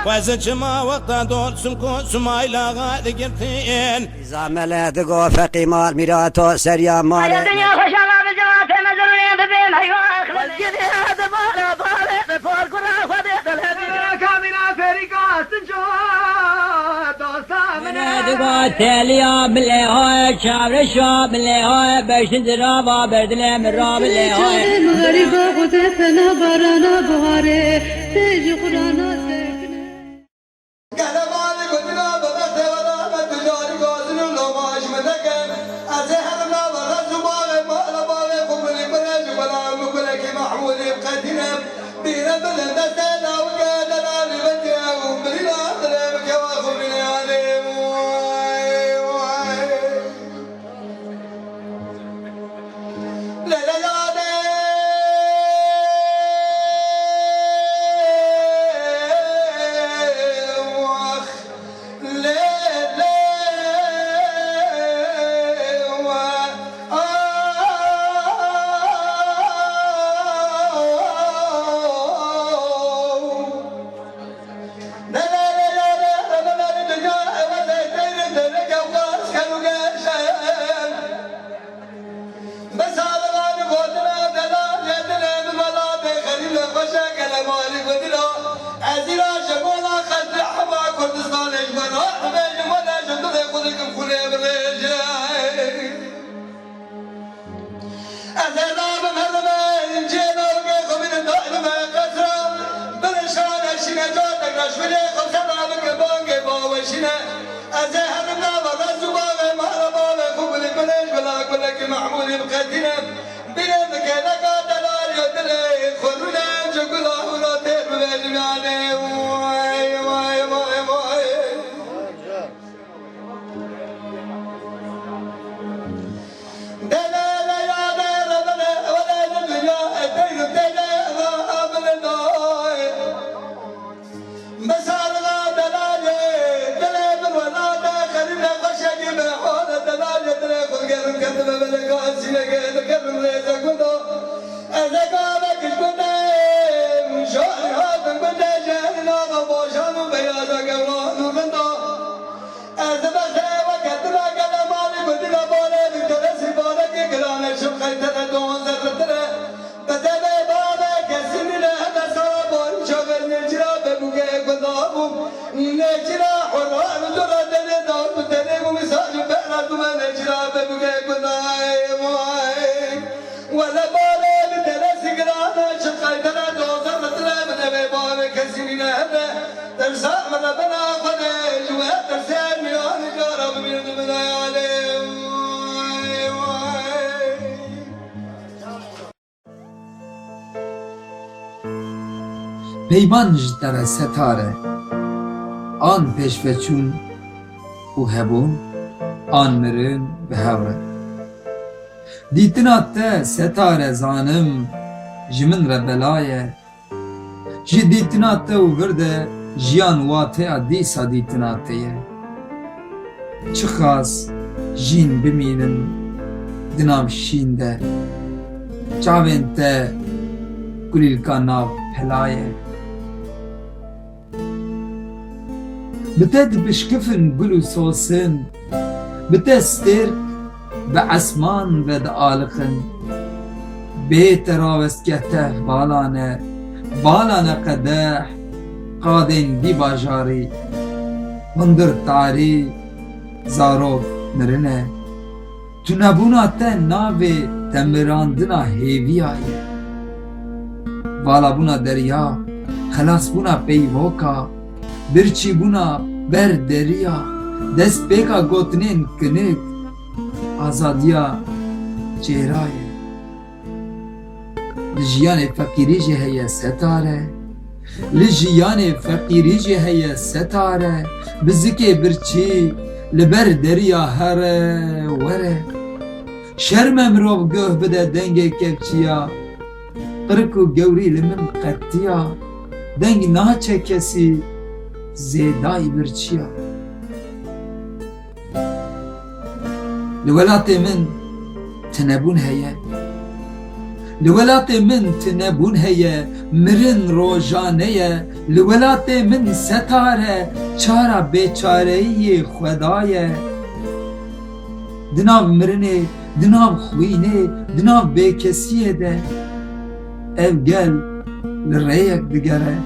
وزجما وقتا دول سمكو سمايلا غادي قرتين إذا ملاتك وفقي مال ميراتو سريا مال الدنيا خشالة بجوات مزرين ببين هيواخ والجدي هذا بالا بالا بفور كرا فديت الهدي كامنا فريقا سنجو دقات تاليا باللي هاي شعب الشعب باللي هاي باش تدرابا بردلي من راب اللي هاي مغربا غدفنا برانا بهاري تيجي قرانا سكنه پیمان جتر ستاره آن پیشوچون و هبون آن مرن به هوره دیتنات ستاره زانم جمن را بلایه جی دیتنات و ورده جیان واته دیسا دیتناته چه خاص جین بمینن دنام شینده چاوین ته کلیل کا ناو پلایه بتد بشكفن قلو صوصن بتستر بعسمان ود آلخن بيت راوست كته بالانه قدح قادين دي باجاري وندر تاري زارو مرنه تنبونا ته ناوه تمراندنا هيوي آيه والا بونا دریا خلاص بونا پیوکا برچی بونا بر دریا دست پیکا گوتنین کنک آزادیا چهرای لجیان فقیری جه هی ستاره لجیان فقیری جه هی ستاره بزکی برچی لبر دریا هره وره شرم امرو گوه بده دنگ کپچیا قرکو گوری لمن قطیا دنگ ناچه کسی زیدای برچیا لولات من تنبون هیا لولات من تنبون هيا مرن روجانية لولات من ستارة چارا بيچارهي خدايا دناب مرنه دناب خوينه دناب بكسيه ده ev gel لريك دگره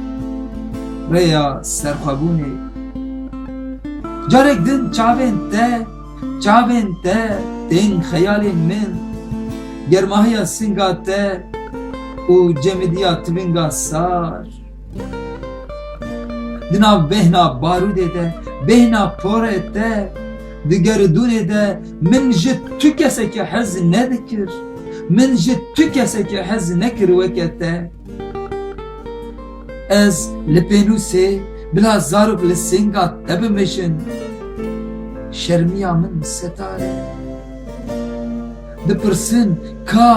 ريا سرخبونه جارك دن چاوين te دين خيال من گرماهيا سنگا te و جمديا تبنگا سار دناب بهنا باروده ده بهنا پوره te دگردونه ده من جد تو کسی که حز ندکر من جد تو کسی که حز نکر وکته از لپنوسه بلا زاروک لسنگا تبمشن شرمیا من ستاره دپرسن کا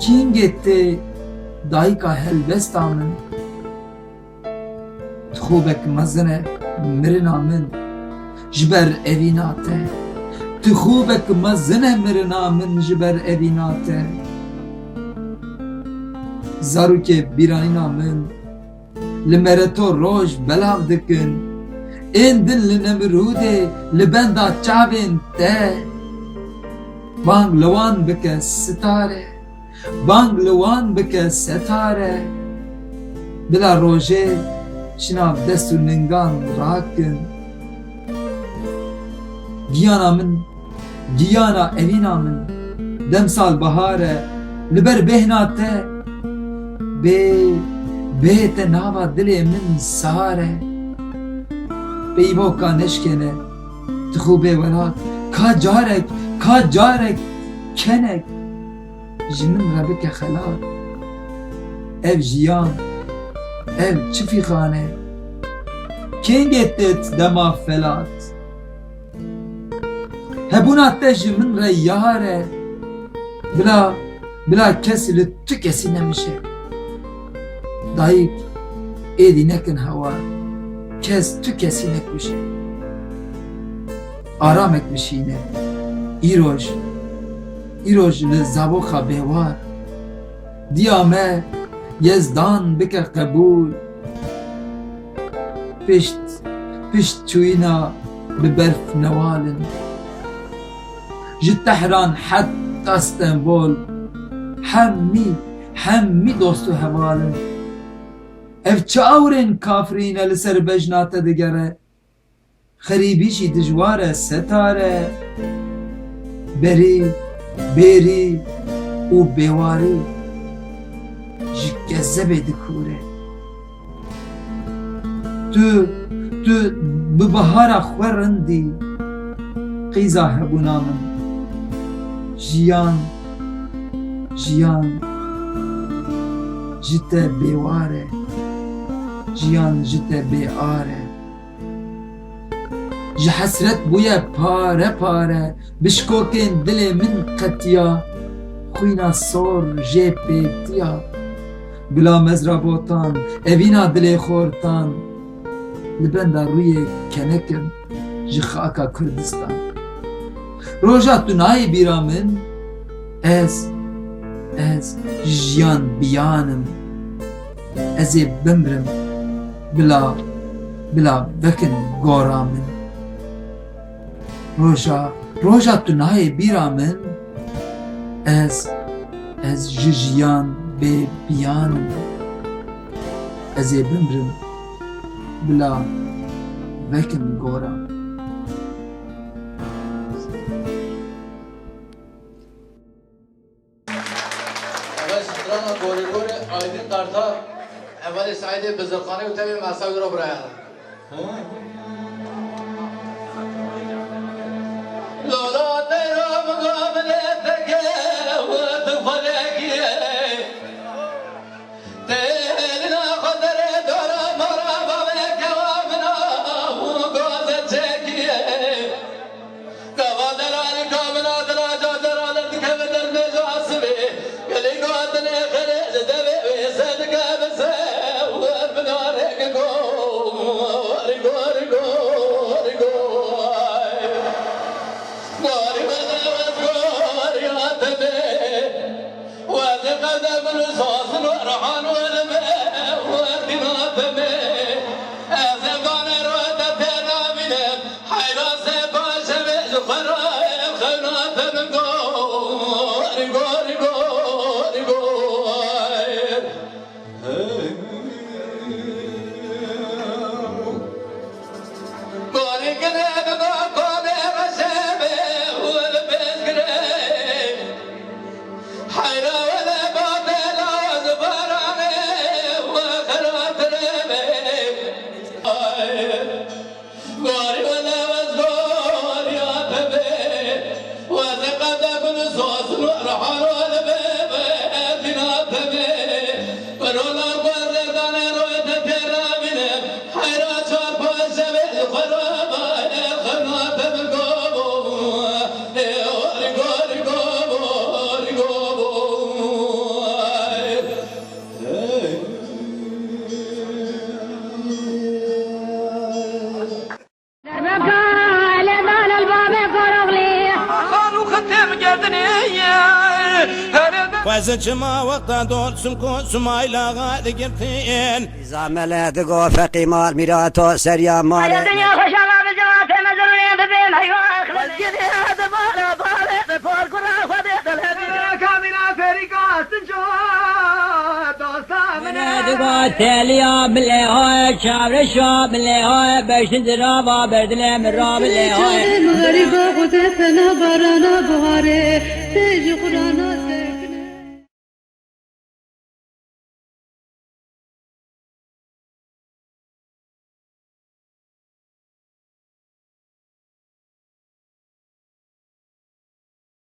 کینگته دایکا هلبستا من تخوبک مزنه مرنا من جبر evinate تخوبك مزنه مرنا من جبر evinate زاروك بيرانينا من لمرتو روج بلاغ دكن اندن لنمروده لبندا چاوين te بانگ لوان بك ستاره بانگ لوان بك ستاره بلا روجه شناب دستو ننگان راكن گیانا evina min demsal bahare liber behna te te nava dilê min sare peyvoka neşkene tixûbê welat ka carek kenek ji min re bike xelat ev jiyan ev çi fîxane kengê te dema felat hebuna te ji min re yare bila kes li tu kesî nemişe dayık êdî nekin hewa kes tu kesî nekmişe aramek mişîne îroj li zavoxa bêwar diya me yezdan bike qebûl pişt çûyîna bi berf newalin ji Tehran heta İstanbul hemî dostu hevalin ev çi awrên kafrîne li ser bejna te digere xerîbî jî dijwar e setare berî û bêwarî ji gezebê dikûre tu bi bihara xwe rindî qîza hebûna min jiyan ji te bêwar e jiyan ji te bêar e ji hesret bûye pare bişkokên dilê min qetiya xwîna sor jê pêtiya bila mezrabotan evîna dilê xortan li benda rûyê kenekim ji xaka Kurdistan roja tu nayê bîra min ez jiyan biyanim ez ê bimrim bila vekin gora min roja tu nayê bîra min ez ji jiyan bê biyanim ez ê bimrim bila vekin gora Aydın Karta, evveli Said'i Bızırkan'ı ötevi Masagro buraya. Lola teram gamle teke vıt faleki telina kadere dara maraba ve kevamına gaze çekiye kavadeler kamına dara cadaralar dikeveden mecasıbi geli gadene kere deve ve sedke bese ve binare go من صوص ورحان ولمه وردنا فمه أزقان روتا تنامنا حيرا سبا شبه خرايب خنا فمنقو ريقو ريقو ريقو قولي كنابا قولي رشابه والبسكري حيرا ولا باطل وزبراني وخرات ربي قولي ولا وزبور يا ببي وزقد كل صوص ورحان والبيبي دينا ببي ورولا قردان رويت ترامنا حيرا شرب الشبه خرابا خرنا ببقوبو ريقو ريقو ريقو لبان الباب قرغلي خانو ختم گردنی وزن ما وقتا دول سمكو سمايلا غاد گرتين زامل دقو فقيمال ميراتو سريا يا مال دنيا خوش الله بجوات نزلني ببين ايوا مسجد هذا بالا بالا بفور كرا خدت الهدي كامنا فريقا سنجو دقا تاليا بالله هاي شعر الشعب بالله هاي بشن درابا بردلم الراب بالله هاي غریبا خود فنا بارانا بهاره